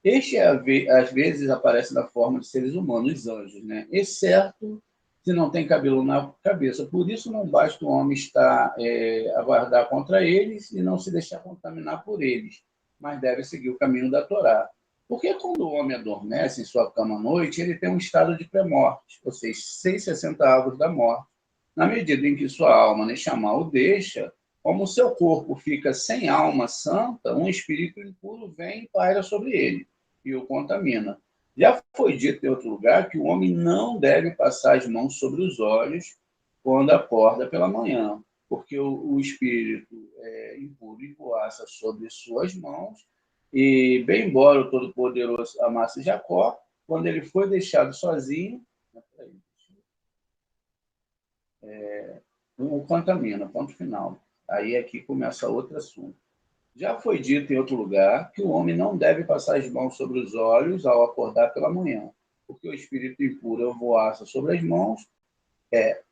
Este, às vezes, aparece na forma de seres humanos, os anjos, né? Exceto se não tem cabelo na cabeça. Por isso, não basta o homem estar a guardar contra eles e não se deixar contaminar por eles, mas deve seguir o caminho da Torá. Porque quando o homem adormece em sua cama à noite, ele tem um estado de pré-morte, ou seja, 660 avos da morte. Na medida em que sua alma, Neshama, o deixa, como o seu corpo fica sem alma santa, um espírito impuro vem e paira sobre ele e o contamina. Já foi dito em outro lugar que o homem não deve passar as mãos sobre os olhos quando acorda pela manhã, porque o espírito impuro empoaça sobre suas mãos e, bem embora o Todo-Poderoso amasse Jacó, quando ele foi deixado sozinho, o contamina, ponto final. Aí aqui começa outro assunto. Já foi dito em outro lugar que o homem não deve passar as mãos sobre os olhos ao acordar pela manhã, porque o espírito impuro voaça sobre as mãos,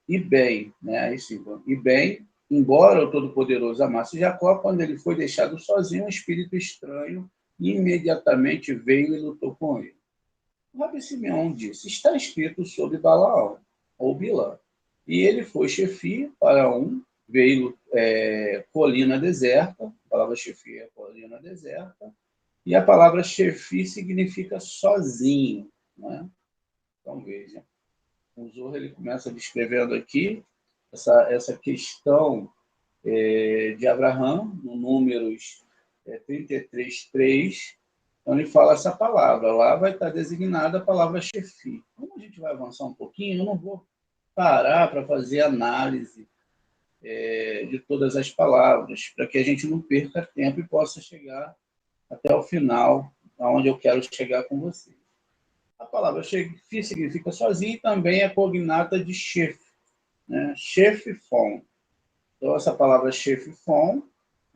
e bem, né? Aí sim, e bem, embora o Todo-Poderoso amasse Jacó, quando ele foi deixado sozinho, um espírito estranho imediatamente veio e lutou com ele. O Rabi Simeão disse, está escrito sobre Balaão, ou Bilã, e ele foi chefi para veio colina deserta, a palavra chefi é colina deserta, e a palavra chefi significa sozinho. Né? Então, veja, o Zohar ele começa descrevendo aqui essa questão de Abraão, no Números 33:3, então ele fala essa palavra. Lá vai estar designada a palavra chefi. Como a gente vai avançar um pouquinho, eu não vou parar para fazer análise de todas as palavras, para que a gente não perca tempo e possa chegar até o final, aonde eu quero chegar com vocês. A palavra chefi significa sozinho e também é cognata de chef, né? Chefifon. Então, essa palavra chefifon,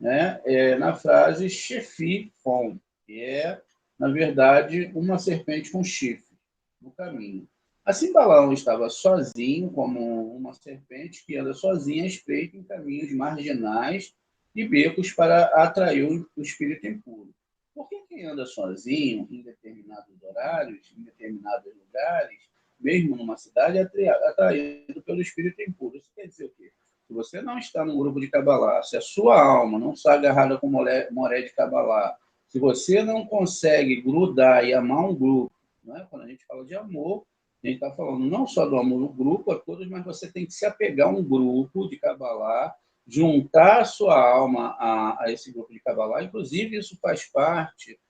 né, na frase chefifon, que é, na verdade, uma serpente com chifre no caminho. Assim, Balaão estava sozinho, como uma serpente que anda sozinha, espreita em caminhos marginais e becos para atrair o espírito impuro. Porque quem anda sozinho, em determinados horários, em determinados lugares, mesmo numa cidade, é atraído pelo espírito impuro. Isso quer dizer o quê? Se você não está num grupo de Kabbalah, se a sua alma não está agarrada com moré de Kabbalah, se você não consegue grudar e amar um grupo, né? Quando a gente fala de amor, a gente está falando não só do amor no grupo, a todos, mas você tem que se apegar a um grupo de Kabbalah, juntar a sua alma a esse grupo de Kabbalah. Inclusive, isso faz parte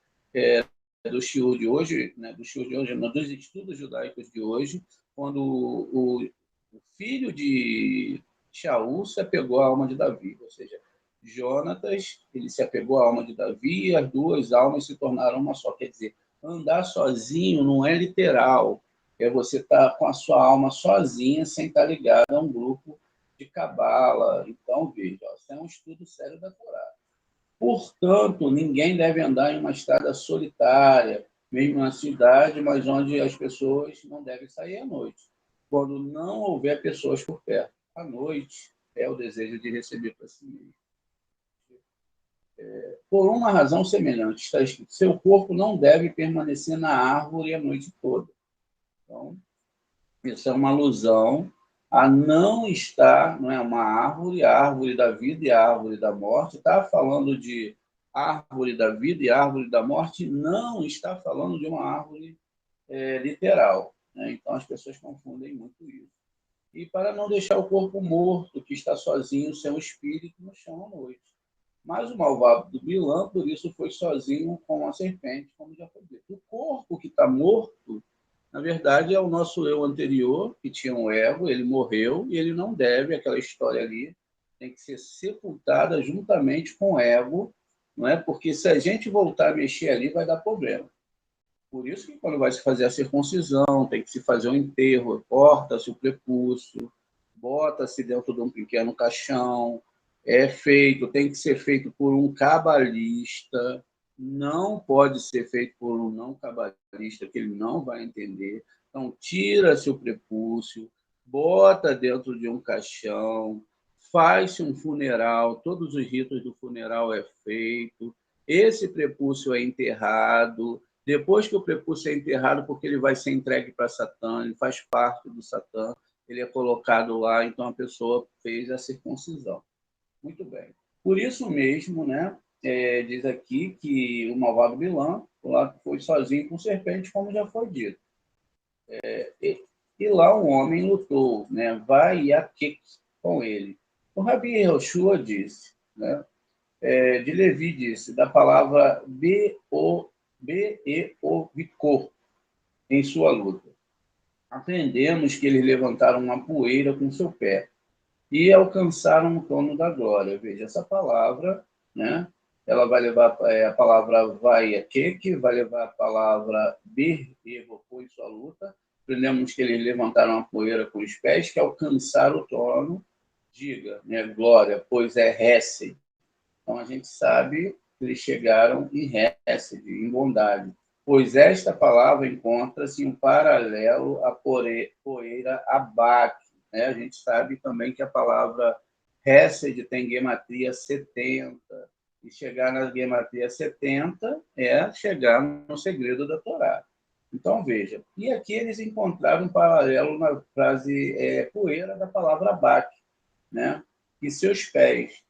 do shiur de hoje, né? Do shiur de hoje, não, dos estudos judaicos de hoje, quando o filho de Shaul se apegou à alma de Davi, ou seja, Jonatas, ele se apegou à alma de Davi e as duas almas se tornaram uma só. Quer dizer, andar sozinho não é literal, é você estar com a sua alma sozinha, sem estar ligado a um grupo de cabala. Então, veja, isso é um estudo sério da Torá. Portanto, ninguém deve andar em uma estrada solitária, mesmo na cidade, mas onde as pessoas não devem sair à noite, quando não houver pessoas por perto. À noite é o desejo de receber para si mesmo. Por uma razão semelhante, está escrito, seu corpo não deve permanecer na árvore a noite toda. Então, isso é uma alusão a não estar, não é uma árvore, a árvore da vida e a árvore da morte. Está falando de árvore da vida e árvore da morte, não está falando de uma árvore literal. Né? Então, as pessoas confundem muito isso. E para não deixar o corpo morto, que está sozinho, sem o espírito, no chão à noite. Mas o malvado do Bilã, por isso, foi sozinho com a serpente, como já foi dito. O corpo que está morto, na verdade, é o nosso eu anterior, que tinha um ego, ele morreu e ele não deve, aquela história ali, tem que ser sepultada juntamente com o ego, não é? Porque se a gente voltar a mexer ali, vai dar problema. Por isso que quando vai se fazer a circuncisão, tem que se fazer um enterro, corta-se o prepúcio, bota-se dentro de um pequeno caixão, tem que ser feito por um cabalista, não pode ser feito por um não cabalista, que ele não vai entender. Então, tira-se o prepúcio, bota dentro de um caixão, faz-se um funeral, todos os ritos do funeral é feito, esse prepúcio é enterrado, depois que o prepúcio é enterrado, porque ele vai ser entregue para Satã, ele faz parte do Satã, ele é colocado lá, então a pessoa fez a circuncisão. Muito bem. Por isso mesmo, né, diz aqui que o malvado Bilã foi sozinho com serpente, como já foi dito. E lá um homem lutou, né, vai e Aquique com ele. O Rabi Yehoshua disse, né, de Levi disse, da palavra Be'eovicor, em sua luta. Aprendemos que eles levantaram uma poeira com seu pé e alcançaram o trono da glória. Veja, essa palavra, né, ela vai levar a palavra Vaiakeke, vai levar a palavra Be'eovicor em sua luta. Aprendemos que eles levantaram a poeira com os pés, que alcançaram o trono, diga, né, glória, pois é Hesed. Então, a gente sabe que eles chegaram em Hesed, em bondade. Pois esta palavra encontra-se em um paralelo à poeira abaque. Né? A gente sabe também que a palavra Hesed tem gematria 70. E chegar na gematria 70 é chegar no segredo da Torá. Então, veja. E aqui eles encontraram um paralelo na frase poeira da palavra abaque, né? E seus pés.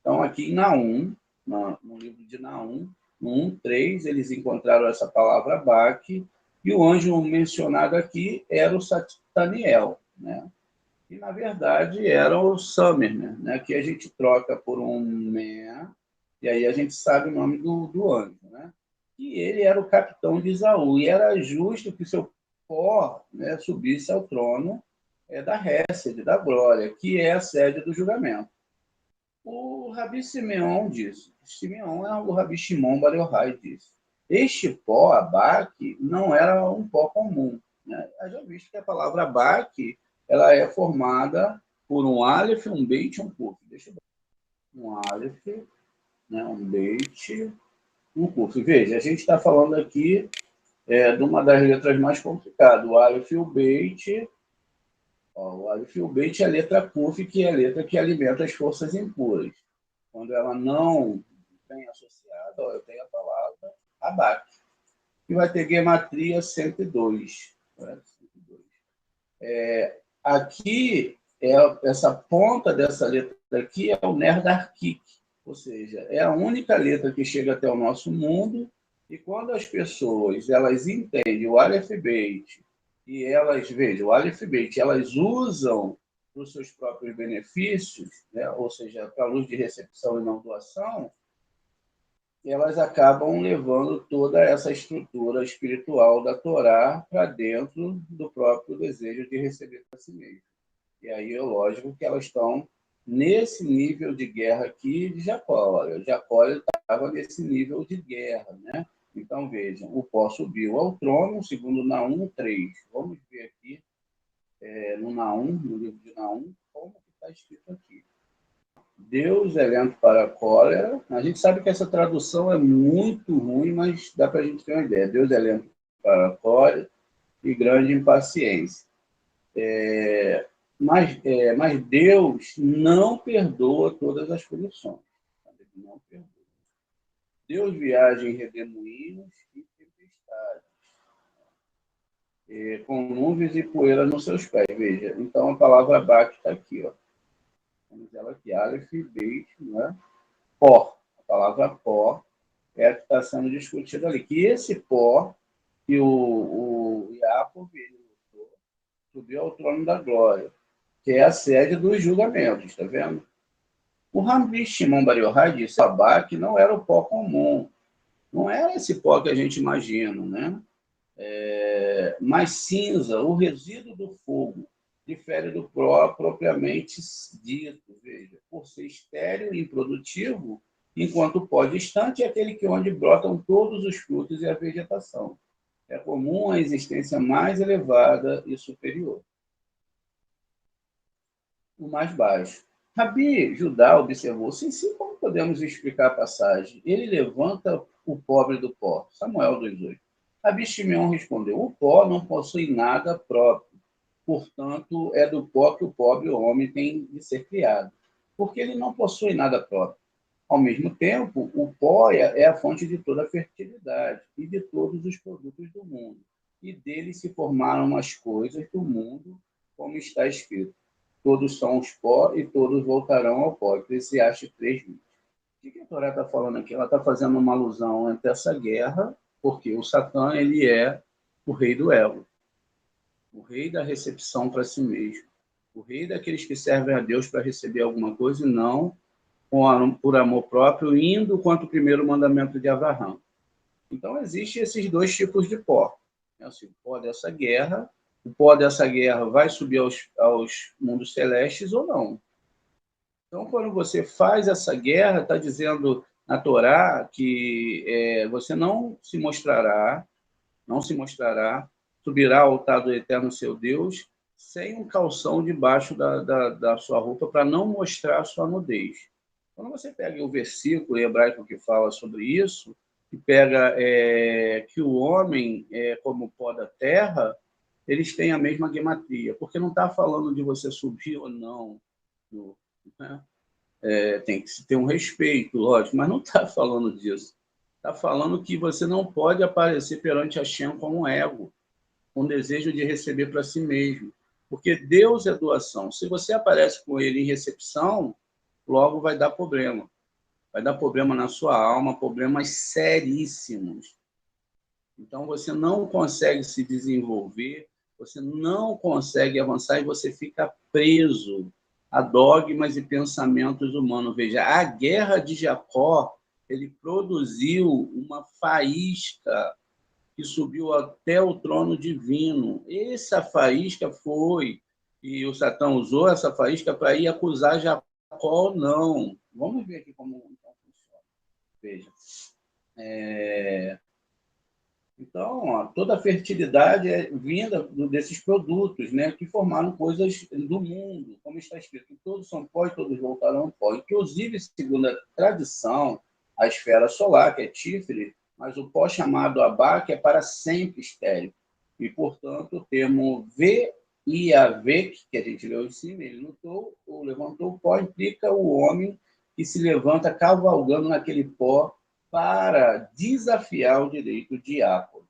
Então, aqui em Naum, no livro de Naum, no 1:3, eles encontraram essa palavra Baque, e o anjo mencionado aqui era o Sataniel, né? E, na verdade, era o Samer, né? Que a gente troca por um Mea, e aí a gente sabe o nome do anjo, né? E ele era o capitão de Isaú, e era justo que seu pó, né, subisse ao trono da Hesed, da glória, que é a sede do julgamento. O Rabi Simeão disse, Simeão é o Rabi Shimon Bar Yochai disse, este pó, abaque, não era um pó comum. Né? Eu já visto que a palavra abaque, ela é formada por um aleph, um beit e um kuf. Deixa eu ver. Um aleph, né, um beit, um kuf. Veja, a gente está falando aqui de uma das letras mais complicadas, o aleph e o beit. O aleph e o beit é a letra kuf, que é a letra que alimenta as forças impuras. Quando ela não vem associada, eu tenho a palavra abaque, que vai ter gematria 102. Né? 102. Aqui, essa ponta dessa letra aqui é o ner da Arkik, ou seja, é a única letra que chega até o nosso mundo, e quando as pessoas elas entendem o Aleph Beit, e elas, vejam, o Aleph Beit, elas usam para os seus próprios benefícios, né? Ou seja, para a luz de recepção e não doação, elas acabam levando toda essa estrutura espiritual da Torá para dentro do próprio desejo de receber para si mesmo. E aí é lógico que elas estão nesse nível de guerra aqui de Jacó. Olha, Jacó estava nesse nível de guerra, né? Então, vejam, o pó subiu ao trono, segundo Naum 3. Vamos ver aqui no Naum, no livro de Naum, como que está escrito aqui. Deus é lento para a cólera. A gente sabe que essa tradução é muito ruim, mas dá para a gente ter uma ideia. Deus é lento para a cólera e grande impaciência. Mas Deus não perdoa todas as punições. Não perdoa. Deus viaja em redemoinhos e tempestades, com nuvens e poeira nos seus pés. Veja, então a palavra Baque está aqui, ó. Temos ela aqui, Aleph, Beit, né? Pó. A palavra pó é a que está sendo discutida ali. Que esse pó que o Jacob subiu ao trono da glória, que é a sede dos julgamentos, está vendo? O Rabi Shimon Bar Yochai disse que não era o pó comum, não era esse pó que a gente imagina, né? Mas cinza, o resíduo do fogo, difere do pó propriamente dito, veja, por ser estéril e improdutivo, enquanto o pó distante é aquele que onde brotam todos os frutos e a vegetação. É comum a existência mais elevada e superior. O mais baixo. Rabi Judá observou, sim, como podemos explicar a passagem? Ele levanta o pobre do pó. Samuel 2:8. Rabi Shimeão respondeu, o pó não possui nada próprio, portanto, é do pó que o pobre homem tem de ser criado. porque ele não possui nada próprio. Ao mesmo tempo, o pó é a fonte de toda a fertilidade e de todos os produtos do mundo. E dele se formaram as coisas do mundo, como está escrito. Todos são os pó e todos voltarão ao pó. Eclesiastes 3:20. O que a Torá está falando aqui? Ela está fazendo uma alusão entre essa guerra, porque o Satã ele é o rei do ego, o rei da recepção para si mesmo, o rei daqueles que servem a Deus para receber alguma coisa e não por amor próprio, indo contra o primeiro mandamento de Abraão. Então, existem esses dois tipos de pó. Assim, o pó dessa guerra, vai subir aos mundos celestes ou não. Então, quando você faz essa guerra, está dizendo na Torá que você não se mostrará, subirá ao altar do eterno seu Deus, sem um calção debaixo da sua roupa, para não mostrar a sua nudez. Quando você pega o versículo hebraico que fala sobre isso, que pega que o homem é como o pó da terra, eles têm a mesma gematria, porque não está falando de você subir ou não, né? Tem que se ter um respeito, lógico, mas não está falando disso. Está falando que você não pode aparecer perante Hashem como um ego, com desejo de receber para si mesmo, porque Deus é doação. Se você aparece com ele em recepção, logo vai dar problema. Vai dar problema na sua alma, problemas seríssimos. Então, você não consegue se desenvolver, você não consegue avançar e você fica preso a dogmas e pensamentos humanos. Veja, a guerra de Jacó, ele produziu uma faísca que subiu até o trono divino. Essa faísca foi, e o Satã usou essa faísca para ir acusar Jacó ou não. Vamos ver aqui como funciona. Veja. Então, toda a fertilidade é vinda desses produtos, né, que formaram coisas do mundo, como está escrito, que todos são pó e todos voltarão ao pó. Inclusive, segundo a tradição, a esfera solar, que é Tiferet, mas o pó chamado Abaque é para sempre estéril. E, portanto, o termo Viavek, que a gente leu em cima, ele levantou o pó, implica o homem que se levanta cavalgando naquele pó para desafiar o direito diácono,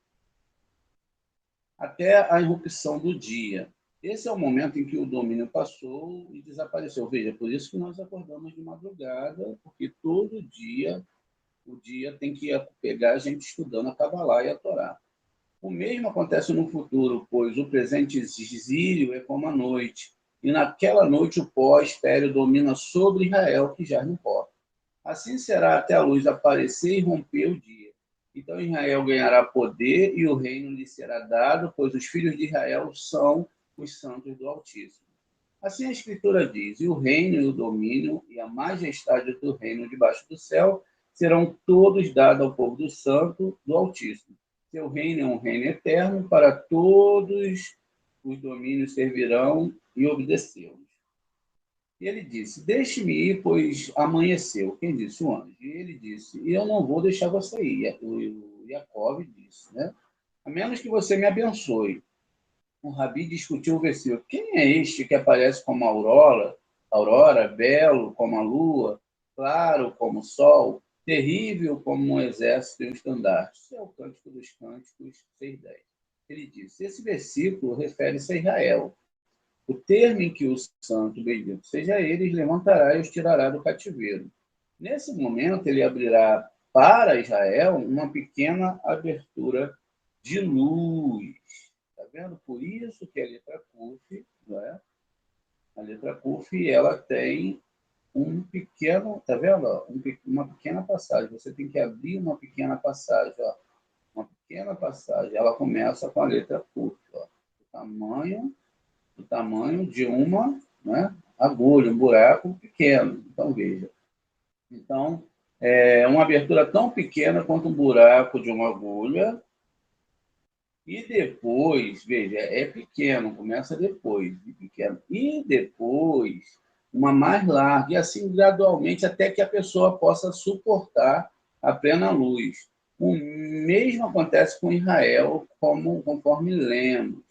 até a irrupção do dia. Esse é o momento em que o domínio passou e desapareceu. Veja, por isso que nós acordamos de madrugada, porque todo dia, o dia tem que pegar a gente estudando a Cabalá e a Torá. O mesmo acontece no futuro, pois o presente exílio é como a noite, e naquela noite o pó estéril domina sobre Israel, que jaz no pó. Assim será até a luz aparecer e romper o dia. Então Israel ganhará poder e o reino lhe será dado, pois os filhos de Israel são os santos do Altíssimo. Assim a Escritura diz, e o reino e o domínio e a majestade do reino debaixo do céu serão todos dados ao povo do santo do Altíssimo. Seu reino é um reino eterno, para todos os domínios servirão e obedecê-los. E ele disse, deixe-me ir, pois amanheceu. Quem disse? O anjo. E ele disse, e eu não vou deixar você ir. O Jacob disse, né? A menos que você me abençoe. O Rabi discutiu o versículo. Quem é este que aparece como aurora, belo como a lua, claro como o sol, terrível como um exército e um estandarte? Isso é o Cântico dos Cânticos 6:10. Ele disse, esse versículo refere-se a Israel. O termo em que o santo, bendito seja ele, levantará e os tirará do cativeiro. Nesse momento, ele abrirá para Israel uma pequena abertura de luz. Está vendo? Por isso que a letra Kuf, não é? A letra Kuf, ela tem um pequeno, está vendo? Uma pequena passagem. Você tem que abrir uma pequena passagem, ó. Uma pequena passagem. Ela começa com a letra Kuf, ó. O tamanho de uma, né, agulha, um buraco pequeno. Então, veja. Então, é uma abertura tão pequena quanto um buraco de uma agulha. E depois, veja, é pequeno, começa depois, de pequeno. E depois, uma mais larga, e assim gradualmente, até que a pessoa possa suportar a plena luz. O mesmo acontece com Israel, conforme lemos.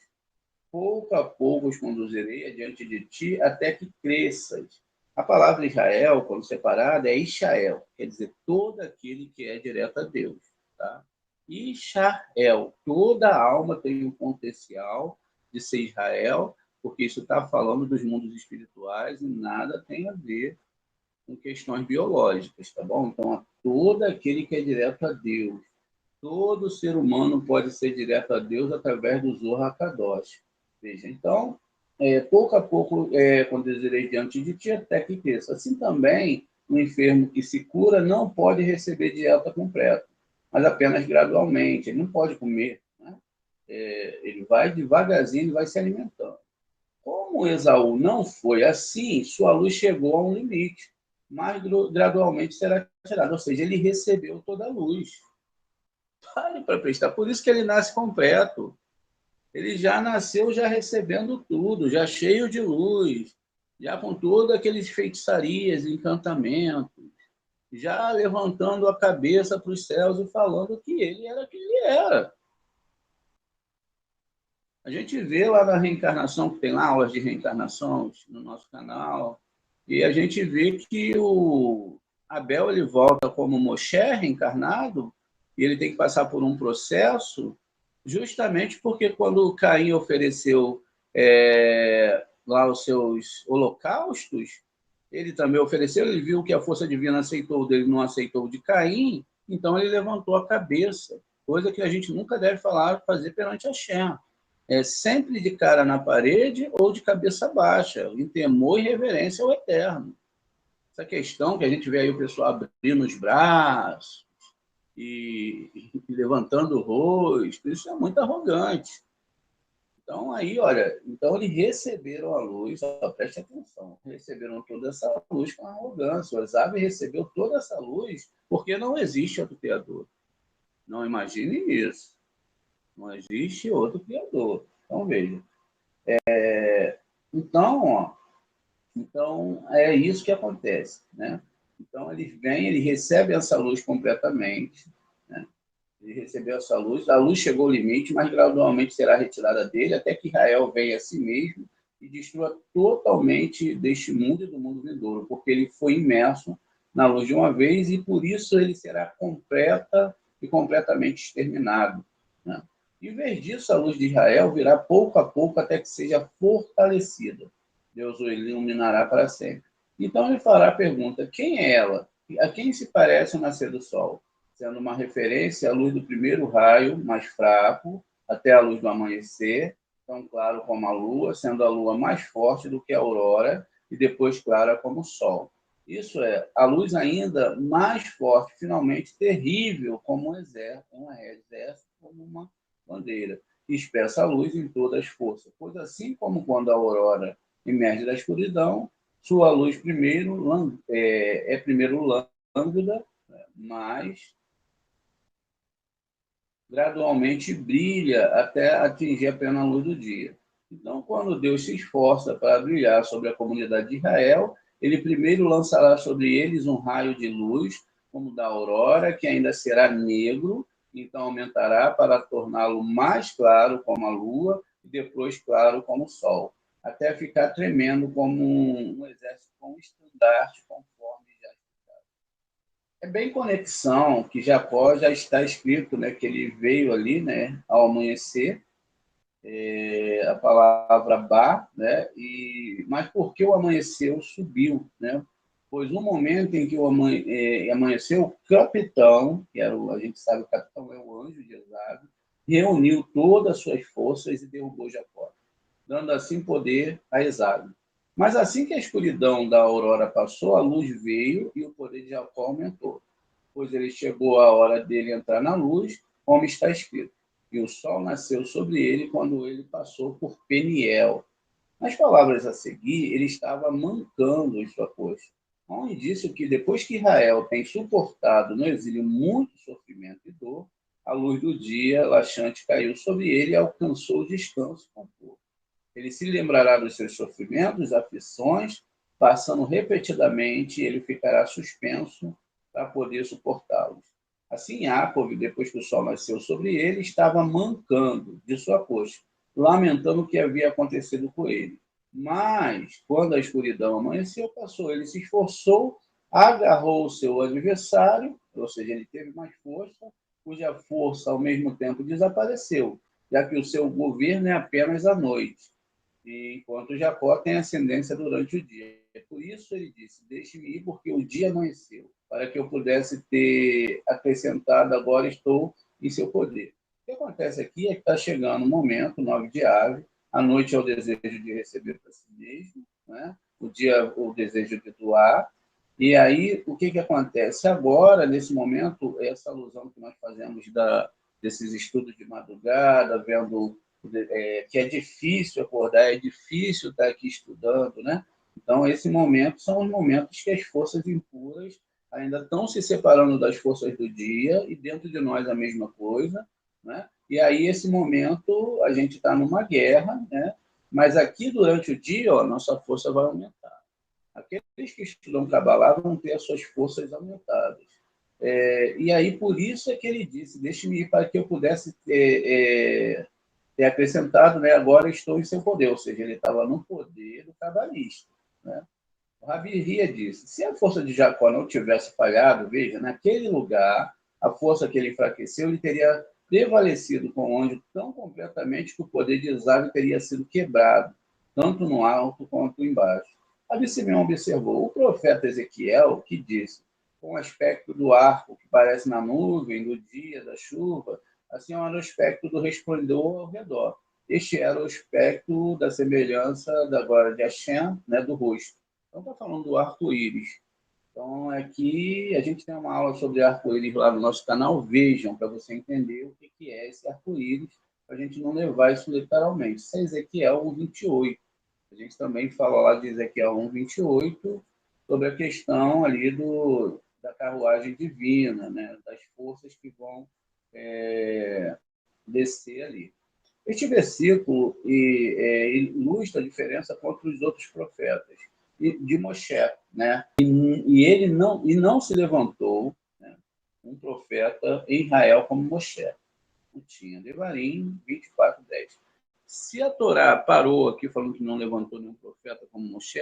Pouco a pouco os conduzirei adiante de ti, até que cresças, A palavra Israel, quando separada, é Ishael, quer dizer, todo aquele que é direto a Deus. Tá? Ishael, toda alma tem um potencial de ser Israel, porque isso está falando dos mundos espirituais e nada tem a ver com questões biológicas, tá bom? Então, todo aquele que é direto a Deus, todo ser humano pode ser direto a Deus através do Zohar Kadosh. Veja, então, pouco a pouco, conduzirei diante de ti até que cresça. Assim também, um enfermo que se cura não pode receber dieta completa, mas apenas gradualmente. Ele não pode comer, né? Ele vai devagarzinho, ele vai se alimentando. Como Esaú não foi assim, sua luz chegou a um limite, mas gradualmente será tirada. Ou seja, ele recebeu toda a luz. Pare para prestar. Por isso que ele nasce completo. Ele já nasceu já recebendo tudo, já cheio de luz, já com todas aquelas feitiçarias, encantamentos, já levantando a cabeça para os céus e falando que ele era quem ele era. A gente vê lá na reencarnação, que tem lá aulas de reencarnação no nosso canal, e a gente vê que o Abel ele volta como Moshe reencarnado, e ele tem que passar por um processo, justamente porque quando Caim ofereceu lá os seus holocaustos, ele também ofereceu, ele viu que a força divina aceitou dele, não aceitou o de Caim, então ele levantou a cabeça, coisa que a gente nunca deve fazer perante a Shem. Sempre de cara na parede ou de cabeça baixa, em temor e reverência ao Eterno. Essa questão que a gente vê aí o pessoal abrindo os braços e levantando o rosto, isso é muito arrogante. Então, aí, olha, então eles receberam a luz, preste atenção, receberam toda essa luz com arrogância. O Esaú recebeu toda essa luz porque não existe outro Criador. Não imagine isso. Não existe outro Criador. Então, veja. Então, é isso que acontece, né? Então, eles vêm, eles recebem essa luz completamente, né? Ele recebeu essa luz, a luz chegou ao limite, mas gradualmente será retirada dele, até que Israel venha a si mesmo e destrua totalmente deste mundo e do mundo vindouro, porque ele foi imerso na luz de uma vez e por isso ele será completa e completamente exterminado, né? Em vez disso, a luz de Israel virá pouco a pouco até que seja fortalecida. Deus o iluminará para sempre. Então ele fará a pergunta: quem é ela? A quem se parece o nascer do sol? Sendo uma referência à luz do primeiro raio, mais fraco, até a luz do amanhecer, tão claro como a lua, sendo a lua mais forte do que a aurora e depois clara como o sol. Isso é, a luz ainda mais forte, finalmente terrível, como um exército, como uma bandeira, que expressa a luz em todas as forças. Pois assim como quando a aurora emerge da escuridão, sua luz primeiro primeiro lânguida, mas gradualmente brilha até atingir a plena luz do dia. Então, quando Deus se esforça para brilhar sobre a comunidade de Israel, ele primeiro lançará sobre eles um raio de luz, como da aurora, que ainda será negro, então aumentará para torná-lo mais claro como a lua e depois claro como o sol, até ficar tremendo como um exército com um estandarte conforme já. É bem conexão que Jacó já está escrito, né, que ele veio ali, né, ao amanhecer, a palavra Ba, né, mas por que o amanheceu subiu, né? Pois no momento em que amanheceu, o capitão, que era a gente sabe, o capitão é o anjo de Esaú, reuniu todas as suas forças e derrubou Jacó, dando assim poder a Esaú. Mas assim que a escuridão da aurora passou, a luz veio e o poder de Jacó aumentou, pois ele chegou a hora dele entrar na luz, como está escrito. E o sol nasceu sobre ele quando ele passou por Peniel. Nas palavras a seguir, ele estava mancando em sua coxa. Há um indício que depois que Israel tem suportado no exílio muito sofrimento e dor, a luz do dia laxante caiu sobre ele e alcançou o descanso conforto. Ele se lembrará dos seus sofrimentos, aflições, passando repetidamente, ele ficará suspenso para poder suportá-los. Assim, Jacob, depois que o sol nasceu sobre ele, estava mancando de sua coxa, lamentando o que havia acontecido com ele. Mas, quando a escuridão amanheceu, passou. Ele se esforçou, agarrou o seu adversário, ou seja, ele teve mais força, cuja força, ao mesmo tempo, desapareceu, já que o seu governo é apenas à noite, enquanto Jacó tem ascendência durante o dia. Por isso ele disse, deixe-me ir, porque o dia amanheceu, para que eu pudesse ter acrescentado, agora estou em seu poder. O que acontece aqui é que está chegando o momento, 9 de Ave, a noite é o desejo de receber para si mesmo, né? O dia o desejo de doar. E aí, o que acontece? Agora, nesse momento, essa alusão que nós fazemos desses estudos de madrugada, vendo que é difícil acordar, é difícil estar aqui estudando, né? Então, esse momento são os momentos que as forças impuras ainda estão se separando das forças do dia, e dentro de nós a mesma coisa, né? E aí, esse momento, a gente está numa guerra, né? Mas aqui, durante o dia, ó, nossa força vai aumentar. Aqueles que estudam Kabbalah vão ter as suas forças aumentadas. E aí, por isso é que ele disse, deixe-me ir para que eu pudesse ter acrescentado, né? Agora estou em seu poder, ou seja, ele estava no poder do cabalista, né? O Rabi Ria disse, se a força de Jacó não tivesse falhado, veja, naquele lugar, a força que ele enfraqueceu, ele teria prevalecido com o anjo tão completamente que o poder de Esaú teria sido quebrado, tanto no alto quanto embaixo. Abi Simeão observou, o profeta Ezequiel, que disse, com o aspecto do arco que parece na nuvem, do dia, da chuva, assim era o aspecto do resplendor ao redor. Este era o aspecto da semelhança da glória de Hashem, né, do rosto. Então, está falando do arco-íris. Então, aqui a gente tem uma aula sobre arco-íris lá no nosso canal. Vejam, para você entender o que é esse arco-íris, para a gente não levar isso literalmente. Isso é Ezequiel 1:28. A gente também fala lá de Ezequiel 1:28 sobre a questão ali da carruagem divina, né? Das forças que vão descer ali. Este versículo ilustra a diferença contra os outros profetas de Moshe, né? E ele não se levantou, né, um profeta em Israel como Moshe. Não tinha. Devarim 24:10. Se a Torá parou aqui falando que não levantou nenhum profeta como Moshe,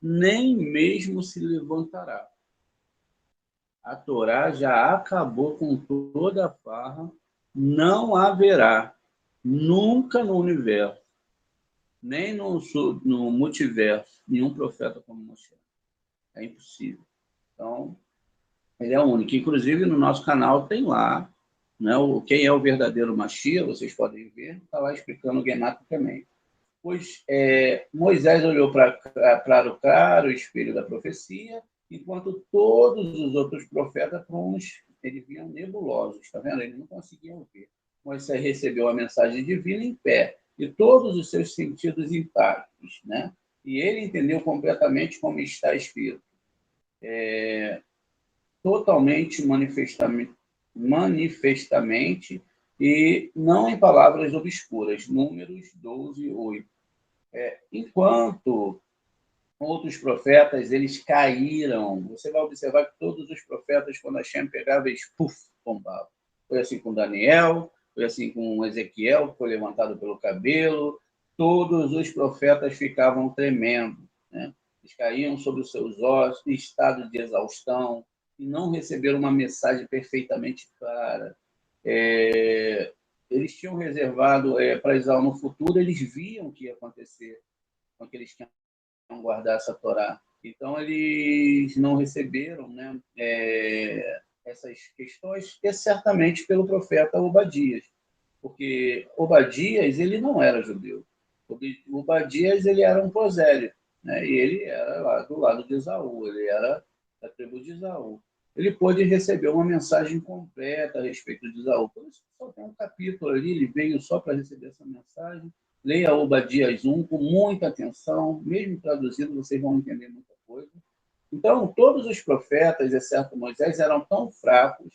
nem mesmo se levantará. A Torá já acabou com toda a farra, não haverá nunca no universo, nem no multiverso, nenhum profeta como Moshe. É impossível. Então, ele é único. Inclusive, no nosso canal tem lá, né, quem é o verdadeiro Mashiach, vocês podem ver, está lá explicando gematricamente. Pois Moisés olhou para o claro espelho da profecia, enquanto todos os outros profetas, eles vinham nebulosos, está vendo? Eles não conseguiam ver. Moisés recebeu a mensagem divina em pé, e todos os seus sentidos intactos, né? E ele entendeu completamente como está escrito. Totalmente manifestamente, e não em palavras obscuras. Números 12:8. Enquanto outros profetas, eles caíram. Você vai observar que todos os profetas, quando Hashem pegava, eles bombavam. Foi assim com Daniel, foi assim com Ezequiel, que foi levantado pelo cabelo. Todos os profetas ficavam tremendo, né? Eles caíam sobre os seus ossos, em estado de exaustão, e não receberam uma mensagem perfeitamente clara. Eles tinham reservado para Israel no futuro, eles viam o que ia acontecer com aqueles que iam guardar essa Torá. Então, eles não receberam, né, essas questões, e certamente pelo profeta Obadias, porque Obadias ele não era judeu. Obadias ele era um prosélito, né, e ele era lá do lado de Esaú, ele era da tribo de Esaú. Ele pôde receber uma mensagem completa a respeito de Esaú. Por isso, só tem um capítulo ali, ele veio só para receber essa mensagem. Leia Obadias 1 com muita atenção, mesmo traduzido, vocês vão entender muita coisa. Então, todos os profetas, exceto Moisés, eram tão fracos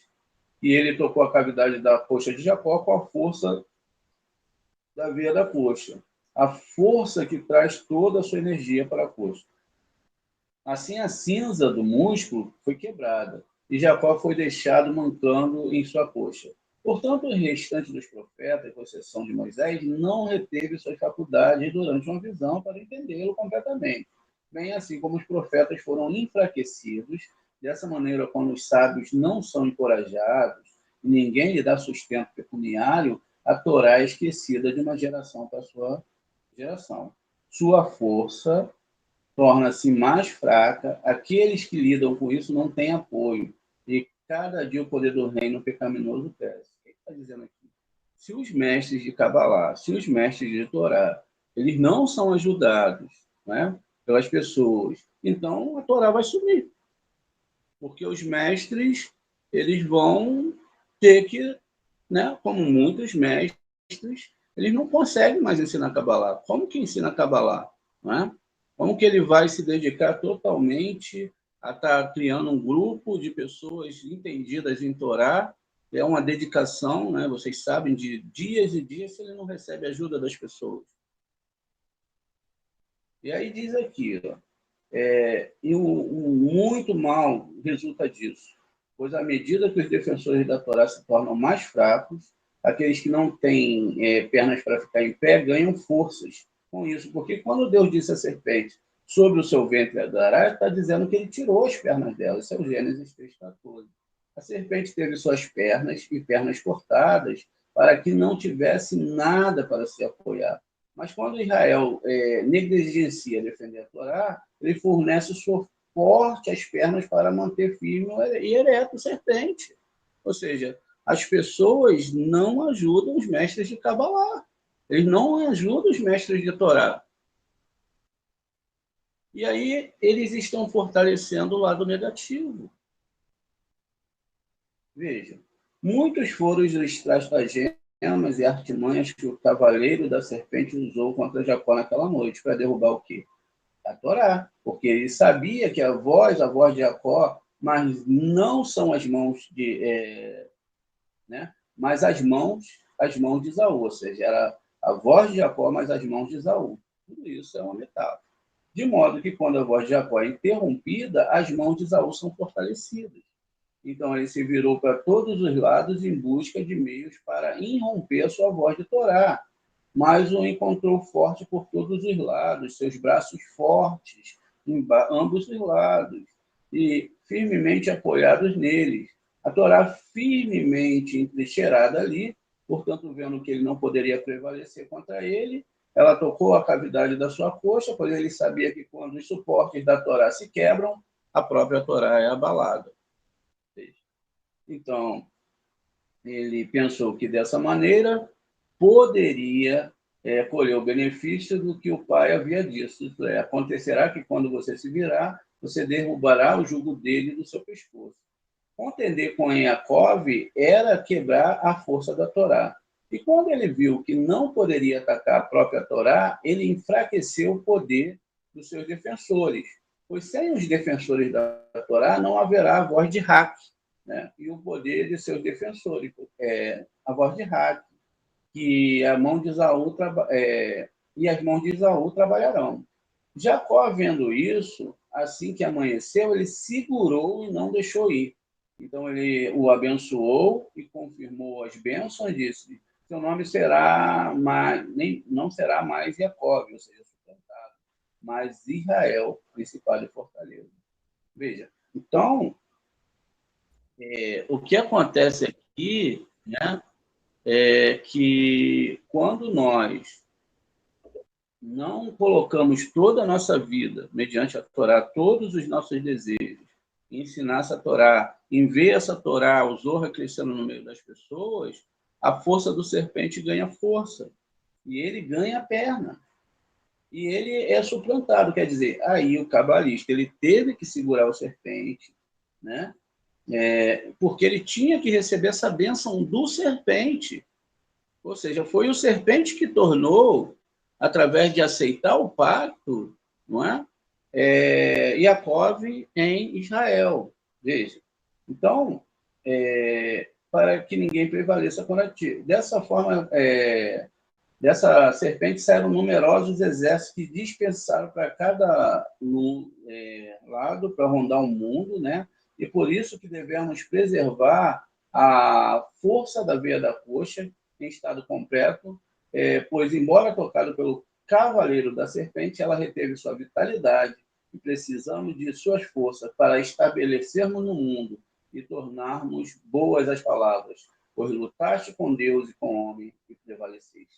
que ele tocou a cavidade da coxa de Jacó com a força da veia da coxa. A força que traz toda a sua energia para a coxa. Assim, a cinza do músculo foi quebrada e Jacó foi deixado mancando em sua coxa. Portanto, o restante dos profetas, com exceção de Moisés, não reteve suas faculdades durante uma visão para entendê-lo completamente. Bem assim como os profetas foram enfraquecidos, dessa maneira, quando os sábios não são encorajados e ninguém lhe dá sustento pecuniário, a Torá é esquecida de uma geração para a sua geração. Sua força torna-se mais fraca, aqueles que lidam com isso não têm apoio, e cada dia o poder do reino pecaminoso cresce. O que ele está dizendo aqui? Se os mestres de Kabbalah, se os mestres de Torá, eles não são ajudados, né, pelas pessoas, então a Torá vai sumir, porque os mestres eles vão ter que, né, como muitos mestres, eles não conseguem mais ensinar Kabbalah. Como que ensina Kabbalah? Né? Como que ele vai se dedicar totalmente a estar criando um grupo de pessoas entendidas em Torá? É uma dedicação, né? Vocês sabem, de dias e dias se ele não recebe ajuda das pessoas. E aí diz aqui, ó, e muito mal resulta disso, pois à medida que os defensores da Torá se tornam mais fracos, aqueles que não têm pernas para ficar em pé ganham forças com isso, porque quando Deus disse à serpente sobre o seu ventre dará, está dizendo que ele tirou as pernas dela, isso é o Gênesis 3,14. A serpente teve suas pernas e pernas cortadas para que não tivesse nada para se apoiar. Mas quando Israel negligencia defender a Torá, ele fornece suporte às pernas para manter firme e ereto a serpente. Ou seja, as pessoas não ajudam os mestres de Kabbalah. Eles não ajudam os mestres de Torá. E aí eles estão fortalecendo o lado negativo. Veja, muitos foram os estratagemas e artimanhas que o cavaleiro da serpente usou contra Jacó naquela noite para derrubar o quê? A Torá, porque ele sabia que a voz de Jacó, mas não são as mãos né? Mas as mãos de Esaú, ou seja, era a voz de Jacó, mas as mãos de Esaú. Tudo isso é uma metáfora. De modo que quando a voz de Jacó é interrompida, as mãos de Esaú são fortalecidas. Então ele se virou para todos os lados em busca de meios para irromper a sua voz de Torá, mas o encontrou forte por todos os lados, seus braços fortes em ambos os lados e firmemente apoiados neles. A Torá firmemente entrincheirada ali, portanto, vendo que ele não poderia prevalecer contra ele, ela tocou a cavidade da sua coxa, pois ele sabia que quando os suportes da Torá se quebram, a própria Torá é abalada. Então, ele pensou que dessa maneira poderia colher o benefício do que o pai havia dito. Isto é, acontecerá que quando você se virar, você derrubará o jugo dele do seu pescoço. Contender com Yaakov era quebrar a força da Torá. E quando ele viu que não poderia atacar a própria Torá, ele enfraqueceu o poder dos seus defensores. Pois sem os defensores da Torá não haverá a voz de Hack, né? E o poder de seus defensores, a voz de Hack, que a mão de Esaú e as mãos de Esaú trabalharão. Jacó, vendo isso, assim que amanheceu, ele segurou e não deixou ir. Então ele o abençoou e confirmou as bênçãos e disse: seu nome será mais, não será mais Jacó, ou seja, suplantado, mas Israel, principal de fortaleza. Veja, então, o que acontece aqui, né, é que quando nós não colocamos toda a nossa vida mediante a Torá, todos os nossos desejos, ensinar essa Torá, em ver essa Torá, o Zohar crescendo no meio das pessoas, a força do serpente ganha força. E ele ganha a perna. E ele é suplantado, quer dizer, aí o cabalista ele teve que segurar o serpente, né? Porque ele tinha que receber essa bênção do serpente. Ou seja, foi o serpente que tornou, através de aceitar o pacto, não é? Yaakov em Israel. Veja. Então, para que ninguém prevaleça contra ti. Dessa forma, dessa serpente saíram numerosos exércitos que dispersaram para cada lado para rondar o mundo, né? E por isso que devemos preservar a força da veia da coxa em estado completo, pois, embora tocado pelo cavaleiro da serpente, ela reteve sua vitalidade e precisamos de suas forças para estabelecermos no mundo e tornarmos boas as palavras, pois lutaste com Deus e com o homem e prevaleceste.